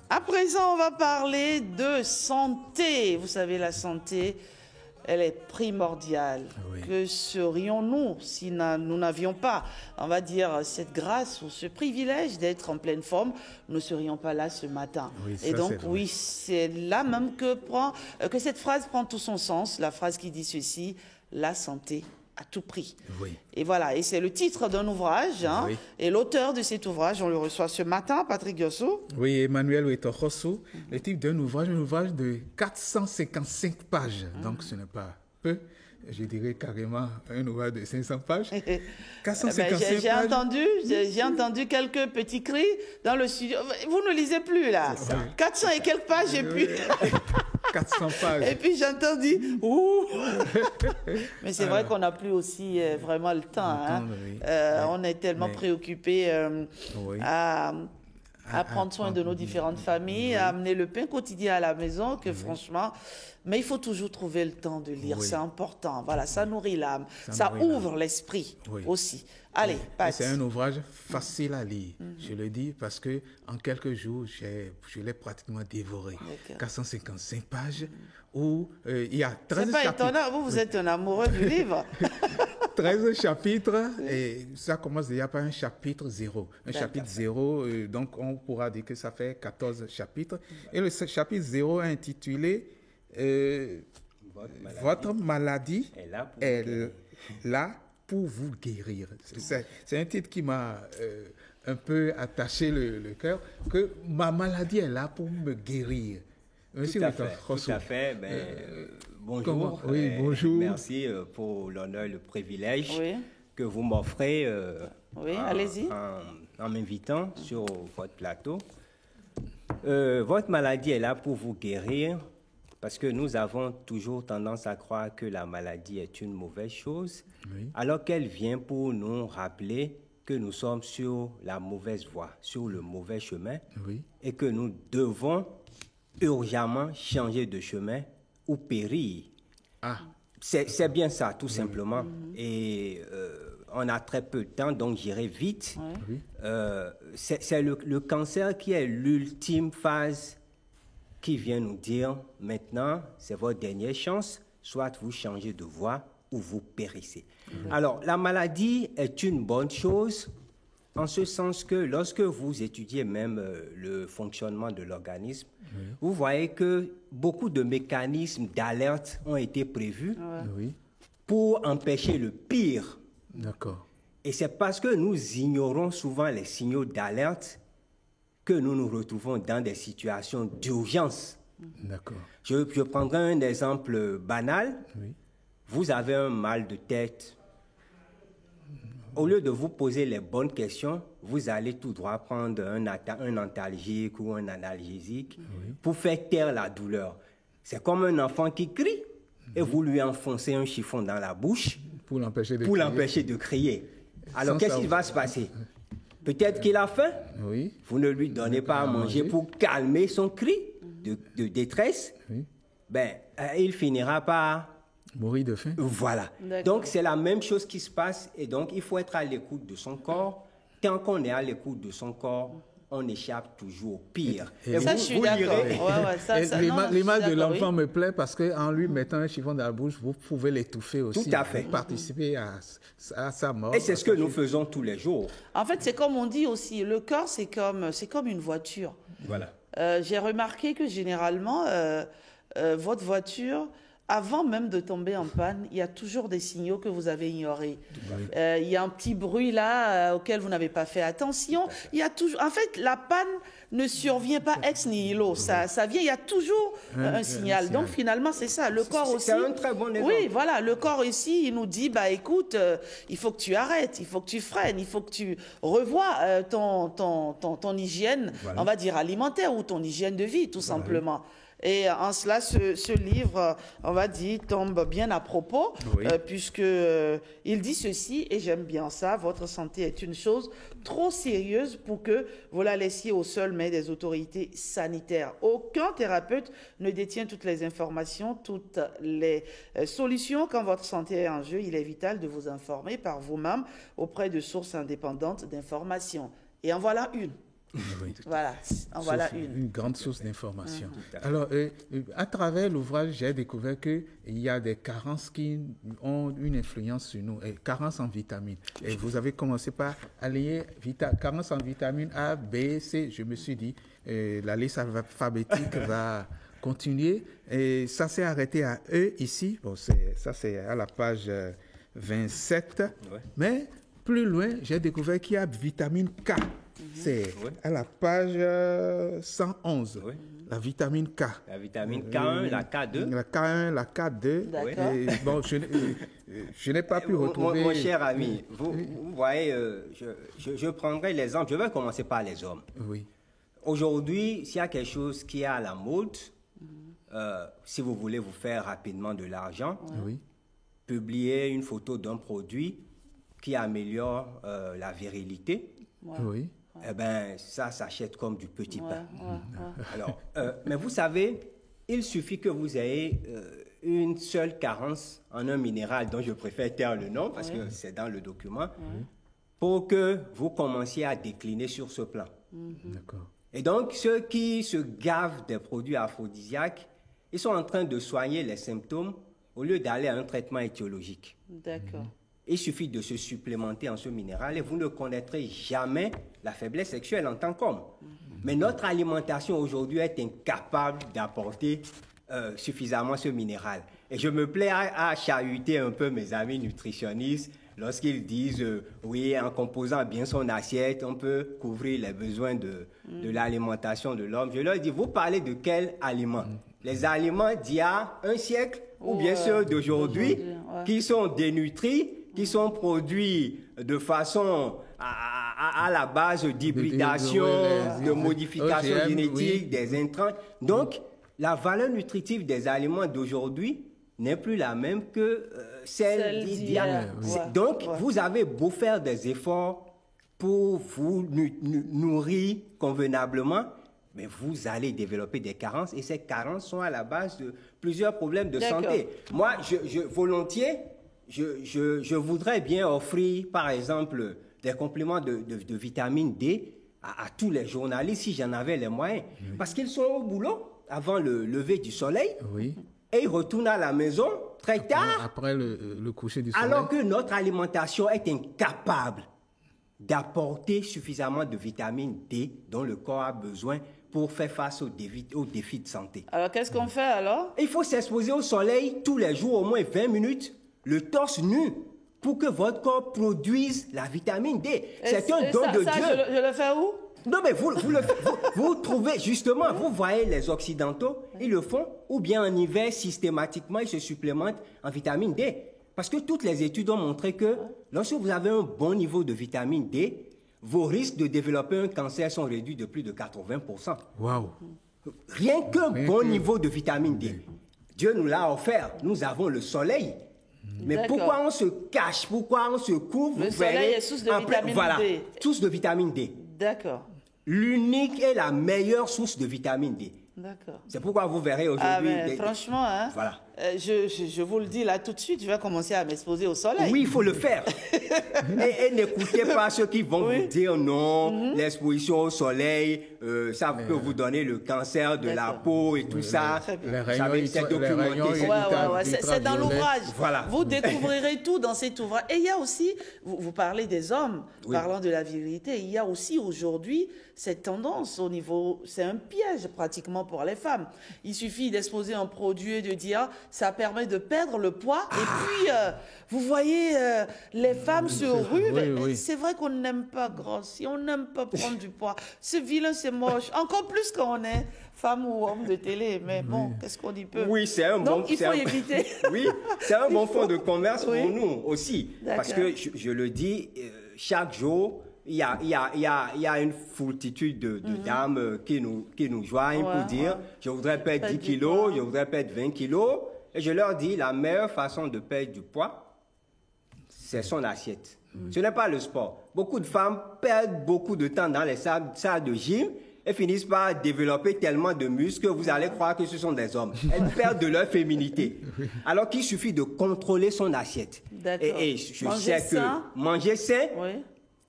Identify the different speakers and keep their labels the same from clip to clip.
Speaker 1: À présent, on va parler de santé. Vous savez, la santé, elle est primordiale.
Speaker 2: Oui.
Speaker 1: Que serions-nous si nous n'avions pas, on va dire, cette grâce ou ce privilège d'être en pleine forme, nous ne serions pas là ce matin.
Speaker 2: Oui,
Speaker 1: et
Speaker 2: ça,
Speaker 1: donc,
Speaker 2: c'est vrai.
Speaker 1: oui, c'est là même que cette phrase prend tout son sens. La phrase qui dit ceci, la santé à tout prix.
Speaker 2: Oui.
Speaker 1: Et voilà, et c'est le titre d'un ouvrage. Hein,
Speaker 2: Oui.
Speaker 1: Et l'auteur de cet ouvrage, on le reçoit ce matin, Patrick Yosso.
Speaker 2: Oui, Emmanuel Ouettorosso, le titre d'un ouvrage, un ouvrage de 455 pages. Donc, ce n'est pas peu. Je dirais carrément un ouvrage de 500 pages. 455 pages.
Speaker 1: J'ai entendu quelques petits cris dans le studio. Vous ne lisez plus, là. 400 et quelques pages, et puis...
Speaker 2: 400 pages.
Speaker 1: Et puis j'entends dire ouh. Mais c'est vrai qu'on n'a plus aussi vraiment le temps. Hein.
Speaker 2: Oui.
Speaker 1: On est tellement préoccupés
Speaker 2: Oui.
Speaker 1: à prendre soin de nos différentes familles, à amener le pain quotidien à la maison, que franchement, mais il faut toujours trouver le temps de lire, c'est important. Voilà, ça nourrit l'âme, ça ouvre l'esprit aussi. Allez, Pat.
Speaker 2: C'est un ouvrage facile à lire, je le dis, parce que en quelques jours, je l'ai pratiquement dévoré. 455 pages où il y a 13
Speaker 1: chapitres. C'est pas
Speaker 2: chapitres.
Speaker 1: étonnant, vous êtes un amoureux du livre.
Speaker 2: 13 chapitres, et ça commence déjà par un chapitre 0. Un chapitre 0, donc on pourra dire que ça fait 14 chapitres. Et le chapitre 0 est intitulé Votre maladie est là pour vous guérir. C'est un titre qui m'a un peu attaché le cœur, que ma maladie est là pour me guérir.
Speaker 3: Tout à fait. Bonjour.
Speaker 2: Oui, bonjour.
Speaker 3: Merci pour l'honneur et le privilège que vous m'offrez
Speaker 1: allez-y.
Speaker 3: En m'invitant sur votre plateau. Votre maladie est là pour vous guérir, parce que nous avons toujours tendance à croire que la maladie est une mauvaise chose, alors qu'elle vient pour nous rappeler que nous sommes sur la mauvaise voie, sur le mauvais chemin, et que nous devons urgemment changer de chemin ou périr. C'est bien ça, tout simplement. Et on a très peu de temps, donc j'irai vite. C'est le cancer qui est l'ultime phase qui vient nous dire, maintenant, c'est votre dernière chance, soit vous changez de voie ou vous périssez. Alors, la maladie est une bonne chose, en ce sens que lorsque vous étudiez même le fonctionnement de l'organisme, vous voyez que beaucoup de mécanismes d'alerte ont été prévus pour empêcher le pire.
Speaker 2: D'accord.
Speaker 3: Et c'est parce que nous ignorons souvent les signaux d'alerte que nous nous retrouvons dans des situations d'urgence.
Speaker 2: D'accord.
Speaker 3: Je prendrai un exemple banal. Vous avez un mal de tête. Au lieu de vous poser les bonnes questions, vous allez tout droit prendre un antalgique ou un analgésique pour faire taire la douleur. C'est comme un enfant qui crie et vous lui enfoncez un chiffon dans la bouche
Speaker 2: pour l'empêcher de crier.
Speaker 3: Alors, qu'est-ce qui va se passer? Peut-être qu'il a faim. Vous ne lui donnez pas à manger pour calmer son cri de détresse. Il finira par
Speaker 2: mourir de faim.
Speaker 3: Voilà. Donc, c'est la même chose qui se passe. Et donc, il faut être à l'écoute de son corps. Tant qu'on est à l'écoute de son corps, on échappe toujours au pire.
Speaker 1: Et ça, je suis d'accord.
Speaker 2: L'image de l'enfant me plaît parce qu'en lui mettant un chiffon dans la bouche, vous pouvez l'étouffer aussi.
Speaker 3: Tout à fait.
Speaker 2: Participer à sa mort.
Speaker 3: Et c'est ce que nous faisons tous les jours.
Speaker 1: En fait, c'est comme on dit aussi, le corps, c'est comme une voiture.
Speaker 3: Voilà.
Speaker 1: J'ai remarqué que généralement, votre voiture, avant même de tomber en panne, il y a toujours des signaux que vous avez ignorés. Il y a un petit bruit là auquel vous n'avez pas fait attention. Il y a toujours, en fait, la panne ne survient pas ex nihilo. Ça vient, il y a toujours un signal. Donc finalement, c'est ça. Le corps aussi.
Speaker 3: C'est un très bon exemple.
Speaker 1: Oui, voilà. Le corps ici, il nous dit, écoute, il faut que tu arrêtes, il faut que tu freines, il faut que tu revoies ton hygiène, on va dire alimentaire, ou ton hygiène de vie, tout simplement. Et en cela, ce livre, on va dire, tombe bien à propos,
Speaker 2: Oui.
Speaker 1: puisque il dit ceci, et j'aime bien ça, votre santé est une chose trop sérieuse pour que vous la laissiez aux seules mains des autorités sanitaires. Aucun thérapeute ne détient toutes les informations, toutes les solutions. Quand votre santé est en jeu, il est vital de vous informer par vous-même auprès de sources indépendantes d'informations. Et en voilà une.
Speaker 2: Oui.
Speaker 1: Voilà, en voilà une.
Speaker 2: Une grande source d'information. Alors, à travers l'ouvrage, j'ai découvert qu'il y a des carences qui ont une influence sur nous, et carences en vitamines. Et vous avez commencé par allier carences en vitamines A, B, C. Je me suis dit, la liste alphabétique va continuer. Et ça s'est arrêté à E ici. Bon, ça, c'est à la page 27.
Speaker 3: Ouais.
Speaker 2: Mais plus loin, j'ai découvert qu'il y a vitamine K. C'est à la page 111,
Speaker 3: Oui.
Speaker 2: la vitamine K.
Speaker 3: La vitamine K1, la K2.
Speaker 2: La K1, la K2.
Speaker 1: D'accord.
Speaker 2: Et bon, je n'ai pas pu retrouver...
Speaker 3: Mon cher ami, vous voyez, je prendrai l'exemple. Je vais commencer par les hommes.
Speaker 2: Oui,
Speaker 3: Aujourd'hui, s'il y a quelque chose qui est à la mode, si vous voulez vous faire rapidement de l'argent,
Speaker 2: oui,
Speaker 3: publier une photo d'un produit qui améliore la virilité,
Speaker 2: oui.
Speaker 3: eh ben, ça s'achète comme du petit pain.
Speaker 1: Ouais.
Speaker 3: Alors, mais vous savez, il suffit que vous ayez une seule carence en un minéral dont je préfère taire le nom parce que c'est dans le document, pour que vous commenciez à décliner sur ce plan.
Speaker 2: D'accord.
Speaker 3: Et donc, ceux qui se gavent des produits aphrodisiaques, ils sont en train de soigner les symptômes au lieu d'aller à un traitement étiologique.
Speaker 1: D'accord.
Speaker 3: Il suffit de se supplémenter en ce minéral et vous ne connaîtrez jamais la faiblesse sexuelle en tant qu'homme. Mais notre alimentation aujourd'hui est incapable d'apporter suffisamment ce minéral. Et je me plais à chahuter un peu mes amis nutritionnistes lorsqu'ils disent oui, en composant bien son assiette, on peut couvrir les besoins de l'alimentation de l'homme. Je leur dis, vous parlez de quels aliments? Les aliments d'il y a un siècle ou bien ceux d'aujourd'hui qui sont dénutris, qui sont produits de façon à la base d'hybridation, de modification
Speaker 2: OGM,
Speaker 3: génétique,
Speaker 2: oui.
Speaker 3: des intrants. Donc, la valeur nutritive des aliments d'aujourd'hui n'est plus la même que celle d'hier. Donc, vous avez beau faire des efforts pour vous nourrir convenablement, mais vous allez développer des carences et ces carences sont à la base de plusieurs problèmes de santé. Moi, volontiers, je voudrais bien offrir, par exemple, des compléments de vitamine D à tous les journalistes si j'en avais les moyens. Parce qu'ils sont au boulot avant le lever du soleil
Speaker 2: Oui.
Speaker 3: et ils retournent à la maison très tard.
Speaker 2: Après le coucher du soleil.
Speaker 3: Alors que notre alimentation est incapable d'apporter suffisamment de vitamine D dont le corps a besoin pour faire face aux défis de santé.
Speaker 1: Alors, qu'est-ce qu'on fait alors?
Speaker 3: Il faut s'exposer au soleil tous les jours, au moins 20 minutes, le torse nu, pour que votre corps produise la vitamine D. C'est un don de Dieu.
Speaker 1: Je le fais où?
Speaker 3: Non, mais vous trouvez, justement, vous voyez les Occidentaux, ils le font, ou bien en hiver, systématiquement, ils se supplémentent en vitamine D. Parce que toutes les études ont montré que lorsque vous avez un bon niveau de vitamine D, vos risques de développer un cancer sont réduits de plus de 80%.
Speaker 2: Waouh.
Speaker 3: Rien qu'un bon niveau de vitamine D. Dieu nous l'a offert. Nous avons le soleil. Mais pourquoi on se cache? Pourquoi on se couvre?
Speaker 1: Le soleil est source de vitamine D.
Speaker 3: Source de vitamine D.
Speaker 1: D'accord.
Speaker 3: L'unique et la meilleure source de vitamine D.
Speaker 1: D'accord.
Speaker 3: C'est pourquoi vous verrez aujourd'hui...
Speaker 1: franchement, hein,
Speaker 3: voilà.
Speaker 1: Je vous le dis là tout de suite, je vais commencer à m'exposer au soleil.
Speaker 3: Oui, il faut le faire. et n'écoutez pas ceux qui vont vous dire non, l'exposition au soleil, ça peut vous donner le cancer de la peau et tout ça.
Speaker 2: Les rayons,
Speaker 3: c'est documenté.
Speaker 1: C'est dans l'ouvrage.
Speaker 3: Voilà.
Speaker 1: Vous découvrirez tout dans cet ouvrage. Et il y a aussi, vous parlez des hommes, parlant de la virilité, il y a aussi aujourd'hui cette tendance au niveau, c'est un piège pratiquement pour les femmes. Il suffit d'exposer un produit et de dire, ça permet de perdre le poids. Et puis, vous voyez, les femmes se ruent.
Speaker 2: Oui.
Speaker 1: C'est vrai qu'on n'aime pas grossir, on n'aime pas prendre du poids. C'est vilain, c'est moche. Encore plus quand on est femme ou homme de télé. Mais bon, qu'est-ce qu'on y peut?
Speaker 3: Oui, c'est un
Speaker 1: Donc, il faut éviter.
Speaker 3: Oui, c'est un bon fond de commerce pour nous aussi.
Speaker 1: D'accord.
Speaker 3: Parce que, je le dis, chaque jour, il y a une foultitude de dames qui nous joignent pour dire je voudrais perdre 10 kilos, je voudrais perdre 20 kilos. Et je leur dis la meilleure façon de perdre du poids, c'est son assiette. Ce n'est pas le sport. Beaucoup de femmes perdent beaucoup de temps dans les salles de gym et finissent par développer tellement de muscles que vous allez croire que ce sont des hommes. Elles perdent de leur féminité. Alors qu'il suffit de contrôler son assiette. Et je sais que manger sain,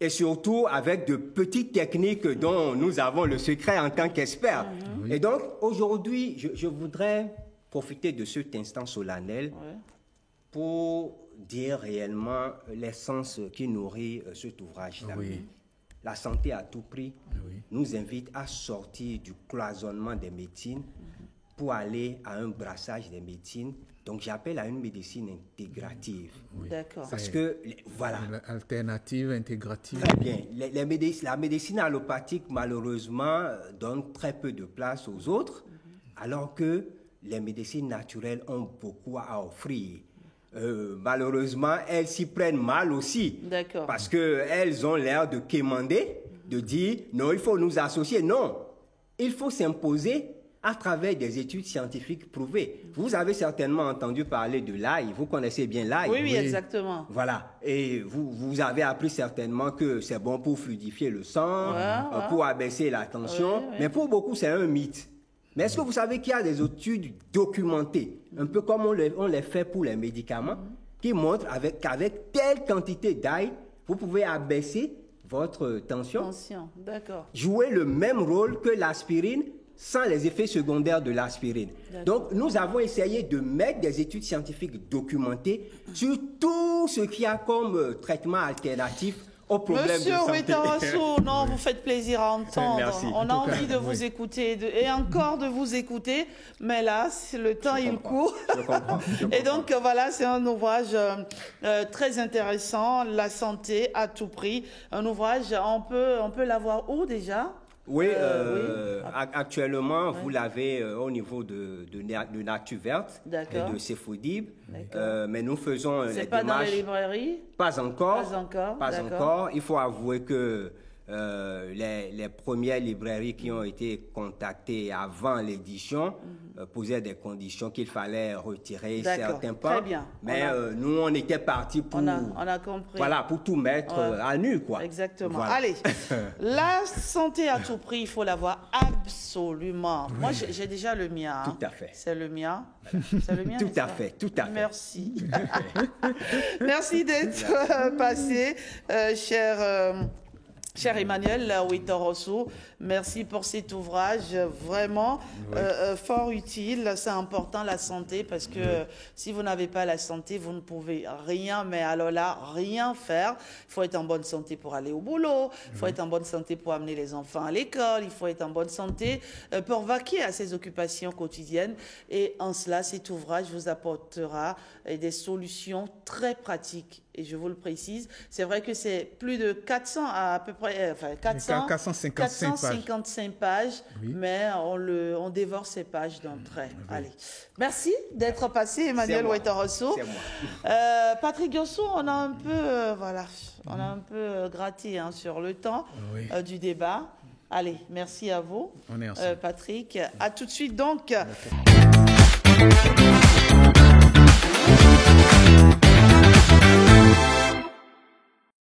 Speaker 3: et surtout avec de petites techniques dont nous avons le secret en tant qu'experts. Et donc, aujourd'hui, je voudrais profiter de cet instant solennel pour dire réellement l'essence qui nourrit cet ouvrage-là. La santé à tout prix nous invite à sortir du cloisonnement des médecines pour aller à un brassage des médecines. Donc, j'appelle à une médecine intégrative.
Speaker 1: D'accord.
Speaker 3: Parce que, voilà.
Speaker 2: Alternative, intégrative.
Speaker 3: Très bien. La médecine allopathique, malheureusement, donne très peu de place aux autres, alors que les médecines naturelles ont beaucoup à offrir. Malheureusement, elles s'y prennent mal aussi.
Speaker 1: D'accord.
Speaker 3: Parce qu'elles ont l'air de quémander, de dire non, il faut nous associer. Non, il faut s'imposer à travers des études scientifiques prouvées. Vous avez certainement entendu parler de l'ail. Vous connaissez bien l'ail.
Speaker 1: Oui, exactement.
Speaker 3: Voilà. Et vous avez appris certainement que c'est bon pour fluidifier le sang, pour abaisser la tension. Mais pour beaucoup, c'est un mythe. Mais est-ce que vous savez qu'il y a des études documentées, un peu comme on les fait pour les médicaments, qui montrent qu'avec telle quantité d'ail, vous pouvez abaisser votre tension.
Speaker 1: D'accord.
Speaker 3: Jouer le même rôle que l'aspirine sans les effets secondaires de l'aspirine. Donc, nous avons essayé de mettre des études scientifiques documentées sur tout ce qu'il y a comme traitement alternatif au problème de santé.
Speaker 1: Monsieur Ouettarassou, non, vous faites plaisir à entendre.
Speaker 3: Merci.
Speaker 1: On a envie de vous écouter et encore de vous écouter, mais là, le temps, il court.
Speaker 3: Je comprends.
Speaker 1: Et donc, voilà, c'est un ouvrage très intéressant, La santé à tout prix. Un ouvrage, on peut l'avoir où déjà ?
Speaker 3: Oui, actuellement, vous l'avez au niveau de Nature Verte et de Cefodib. Mais nous faisons les démarches.
Speaker 1: C'est pas dans les librairies ?
Speaker 3: Pas encore.
Speaker 1: Pas encore.
Speaker 3: Il faut avouer que les premières librairies qui ont été contactées avant l'édition posaient des conditions qu'il fallait retirer certains points.
Speaker 1: Très bien.
Speaker 3: Mais nous, on était partis pour...
Speaker 1: On a compris.
Speaker 3: Voilà, pour tout mettre à nu, quoi.
Speaker 1: Exactement.
Speaker 3: Voilà.
Speaker 1: Allez, la santé à tout prix, il faut l'avoir absolument. Moi, j'ai déjà le mien.
Speaker 3: Tout à fait.
Speaker 1: C'est le mien. C'est le mien.
Speaker 3: Tout à fait.
Speaker 1: Merci. Merci d'être passé, cher Emmanuel Ouettarassou. Merci pour cet ouvrage, vraiment fort utile. C'est important, la santé, parce que si vous n'avez pas la santé, vous ne pouvez rien, mais alors là, rien faire. Il faut être en bonne santé pour aller au boulot, il faut être en bonne santé pour amener les enfants à l'école, il faut être en bonne santé pour vaquer à ses occupations quotidiennes. Et en cela, cet ouvrage vous apportera des solutions très pratiques. Et je vous le précise, c'est vrai que c'est plus de 400 à peu près, 455 pages, mais on dévore ces pages d'un trait. Allez, merci d'être passé, Emmanuel Ouettarassou. Patrick Diossou, on a un peu, gratté sur le temps du débat. Allez, merci à vous, Patrick. À tout de suite donc.